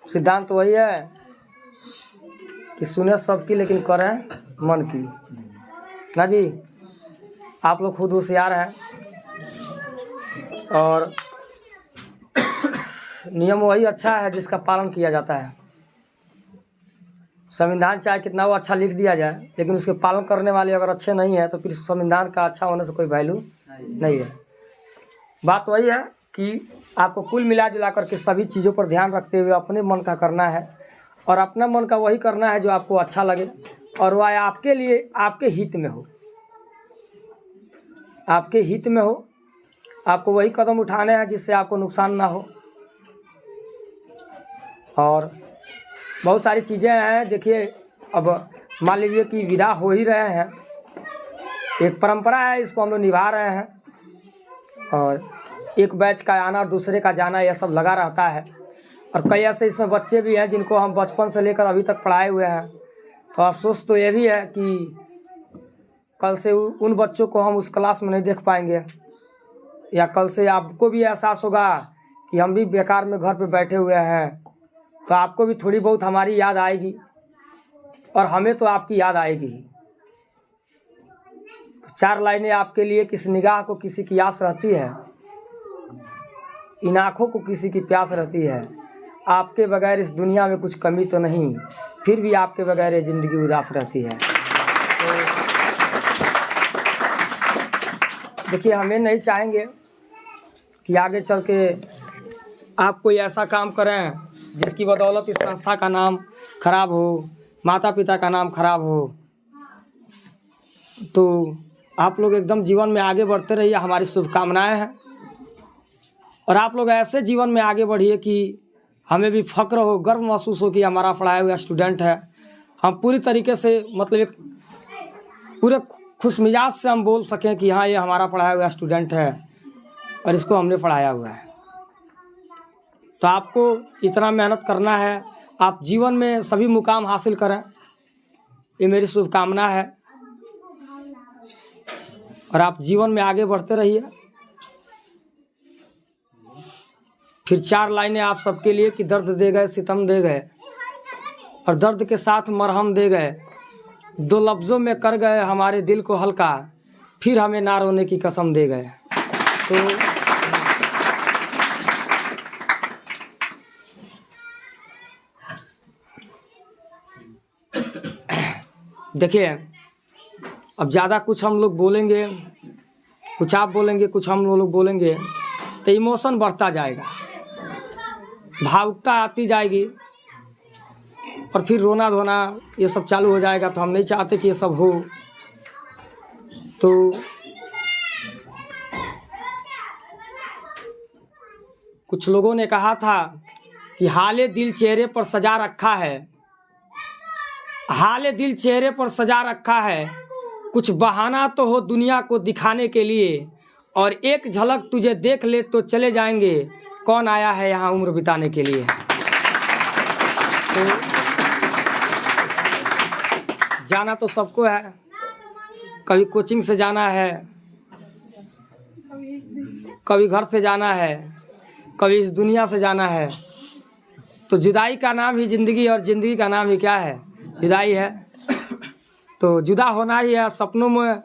सिद्धांत वही है कि सुने सबकी लेकिन करें मन की। ना जी, आप लोग खुद होशियार हैं और नियम वही अच्छा है जिसका पालन किया जाता है। संविधान चाहे कितना वो अच्छा लिख दिया जाए, लेकिन उसके पालन करने वाले अगर अच्छे नहीं है तो फिर संविधान का अच्छा होने से कोई वैल्यू नहीं है। बात वही है कि आपको कुल मिला जुला करके सभी चीज़ों पर ध्यान रखते हुए अपने मन का करना है और अपना मन का वही करना है जो आपको अच्छा लगे और वह आपके लिए आपके हित में हो, आपके हित में हो। आपको वही कदम उठाने हैं जिससे आपको नुकसान ना हो। और बहुत सारी चीज़ें हैं। देखिए, अब मान लीजिए कि विदा हो ही रहे हैं, एक परंपरा है, इसको हम लोग निभा रहे हैं और एक बैच का आना और दूसरे का जाना यह सब लगा रहता है। और कई ऐसे इसमें बच्चे भी हैं जिनको हम बचपन से लेकर अभी तक पढ़ाए हुए हैं। तो अफसोस तो ये भी है कि कल से उन बच्चों को हम उस क्लास में नहीं देख पाएंगे, या कल से आपको भी एहसास होगा कि हम भी बेकार में घर पे बैठे हुए हैं, तो आपको भी थोड़ी बहुत हमारी याद आएगी और हमें तो आपकी याद आएगी ही। तो 4 लाइनें आपके लिए। किस निगाह को किसी की आस रहती है, इन आँखों को किसी की प्यास रहती है, आपके बगैर इस दुनिया में कुछ कमी तो नहीं, फिर भी आपके बगैर ये ज़िंदगी उदास रहती है। तो देखिए, हमें नहीं चाहेंगे कि आगे चल के आप कोई ऐसा काम करें जिसकी बदौलत इस संस्था का नाम खराब हो, माता पिता का नाम खराब हो। तो आप लोग एकदम जीवन में आगे बढ़ते रहिए, हमारी शुभकामनाएं हैं। और आप लोग ऐसे जीवन में आगे बढ़िए कि हमें भी फ़ख्र हो, गर्व महसूस हो कि हमारा पढ़ाया हुआ स्टूडेंट है। हम पूरी तरीके से मतलब एक पूरे खुश मिजाज से हम बोल सकें कि हाँ, ये हमारा पढ़ाया हुआ स्टूडेंट है और इसको हमने पढ़ाया हुआ है। तो आपको इतना मेहनत करना है, आप जीवन में सभी मुकाम हासिल करें, ये मेरी शुभकामना है। और आप जीवन में आगे बढ़ते रहिए। फिर 4 लाइनें आप सबके लिए कि दर्द दे गए, सितम दे गए और दर्द के साथ मरहम दे गए, 2 लफ्ज़ों में कर गए हमारे दिल को हल्का, फिर हमें ना रोने की कसम दे गए। तो देखिए, अब ज़्यादा कुछ हम लोग बोलेंगे, कुछ आप बोलेंगे, कुछ हम लोग बोलेंगे, तो इमोशन बढ़ता जाएगा, भावुकता आती जाएगी और फिर रोना धोना ये सब चालू हो जाएगा। तो हम नहीं चाहते कि ये सब हो। तो कुछ लोगों ने कहा था कि हाले दिल चेहरे पर सजा रखा है, हाले दिल चेहरे पर सजा रखा है, कुछ बहाना तो हो दुनिया को दिखाने के लिए, और एक झलक तुझे देख ले तो चले जाएंगे, कौन आया है यहाँ उम्र बिताने के लिए। तो जाना तो सबको है, कभी कोचिंग से जाना है, कभी घर से जाना है, कभी इस दुनिया से जाना है। तो जुदाई का नाम ही ज़िंदगी और ज़िंदगी का नाम ही क्या है, जुदाई है। तो जुदा होना ही है। सपनों में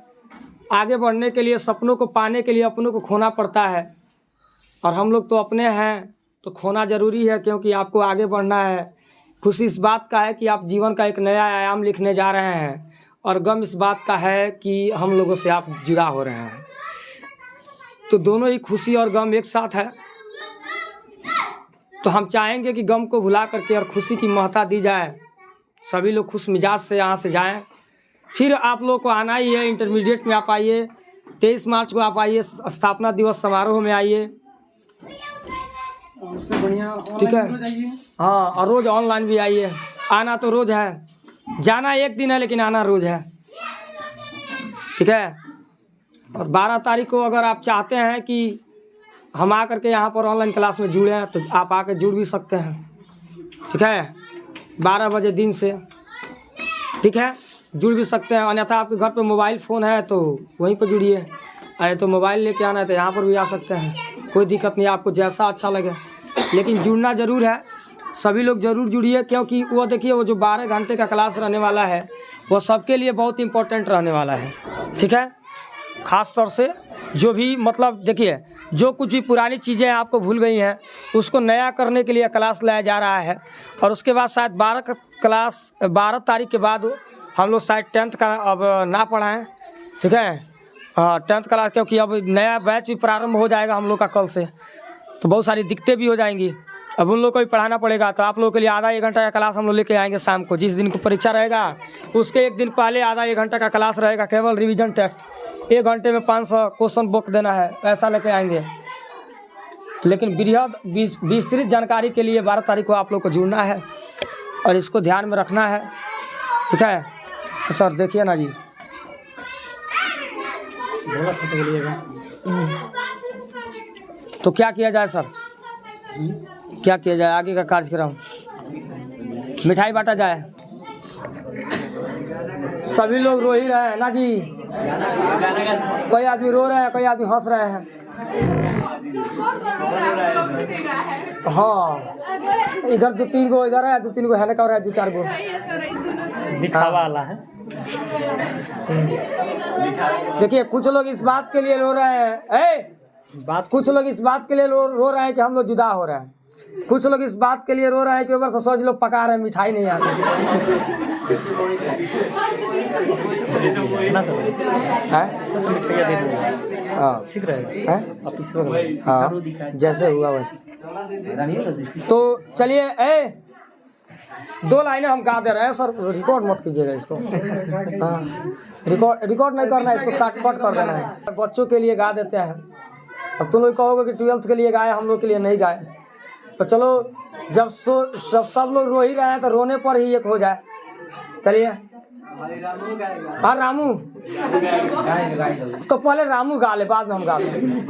आगे बढ़ने के लिए, सपनों को पाने के लिए अपनों को खोना पड़ता है। और हम लोग तो अपने हैं तो खोना ज़रूरी है, क्योंकि आपको आगे बढ़ना है। खुशी इस बात का है कि आप जीवन का एक नया आयाम लिखने जा रहे हैं, और गम इस बात का है कि हम लोगों से आप जुदा हो रहे हैं। तो दोनों ही खुशी और गम एक साथ है। तो हम चाहेंगे कि गम को भुला करके और खुशी की महत्ता दी जाए, सभी लोग खुश मिजाज से यहाँ से जाएं। फिर आप लोग को आना ही है, इंटरमीडिएट में आप आइए, 23 मार्च को आप आइए, स्थापना दिवस समारोह में आइए, उससे बढ़िया ठीक है। हाँ, और रोज़ ऑनलाइन भी आइए। आना तो रोज़ है, जाना एक दिन है, लेकिन आना रोज़ है, ठीक है। और 12 तारीख को अगर आप चाहते हैं कि हम आकर के यहाँ पर ऑनलाइन क्लास में जुड़े हैं, तो आप आकर जुड़ भी सकते हैं, ठीक है। 12 बजे दिन से, ठीक है, जुड़ भी सकते हैं। अन्यथा आपके घर पे मोबाइल फ़ोन है तो वहीं पर जुड़िए, अरे तो मोबाइल लेके आना है तो यहाँ पर भी आ सकते हैं, कोई दिक्कत नहीं, आपको जैसा अच्छा लगे। लेकिन जुड़ना ज़रूर है, सभी लोग ज़रूर जुड़िए, क्योंकि वो देखिए वो जो 12 घंटे का क्लास रहने वाला है वो सबके लिए बहुत इम्पोर्टेंट रहने वाला है। ठीक है, ख़ास तौर से जो भी मतलब देखिए जो कुछ भी पुरानी चीज़ें आपको भूल गई हैं उसको नया करने के लिए क्लास लाया जा रहा है। और उसके बाद शायद 12 तारीख के बाद हम लोग शायद 10th का अब ना पढ़ाएं। ठीक है, 10th क्लास, क्योंकि अब नया बैच भी प्रारंभ हो जाएगा हम लोग का कल से, तो बहुत सारी दिक्कतें भी हो जाएंगी। अब उन लोग को भी पढ़ाना पड़ेगा, तो आप लोगों के लिए आधा 1 घंटा का क्लास हम लोग लेके आएंगे शाम को। जिस दिन को परीक्षा रहेगा उसके 1 दिन पहले आधा 1 घंटा का क्लास रहेगा, केवल रिवीजन टेस्ट। 1 घंटे में 500 क्वेश्चन बुक देना है, ऐसा लेके आएंगे। लेकिन बृहद विस्तृत जानकारी के लिए 12 तारीख को आप लोग को जुड़ना है और इसको ध्यान में रखना है। ठीक है, तो सर देखिए ना जी, तो क्या किया जाए सर, क्या किया जाए आगे का कार्यक्रम? मिठाई बांटा जाए, सभी लोग रो ही रहे हैं ना जी। कोई आदमी रो रहे हैं, कोई आदमी हंस रहे हैं। हाँ, इधर 2-3 गो इधर है, 2-3 गो है ना, और है 2-4 गो दिखावा वाला है। देखिए कुछ लोग इस बात के लिए रो रहे हैं, कुछ लोग इस बात के लिए रो रहे हैं कि हम लोग जुदा हो रहे हैं। कुछ लोग इस बात के लिए रो रहे हैं कि ऊपर से 100 लोग पका रहे हैं, मिठाई नहीं आती हाँ ठीक रहेगा। हाँ जैसे हुआ वैसे। तो चलिए 2 लाइनें हम गा दे रहे हैं सर, रिकॉर्ड मत कीजिएगा इसको। हाँ रिकॉर्ड नहीं करना है, इसको कट कर देना है। बच्चों के लिए गा देते हैं। अब तुम लोग कहोगे कि 12th के लिए गाए, हम लोग के लिए नहीं गाए। तो चलो जब सब लोग रो ही रहे हैं तो रोने पर ही एक हो जाए। चलिए हाँ रामू, तो पहले रामू गा ले, बाद में हम गा लें।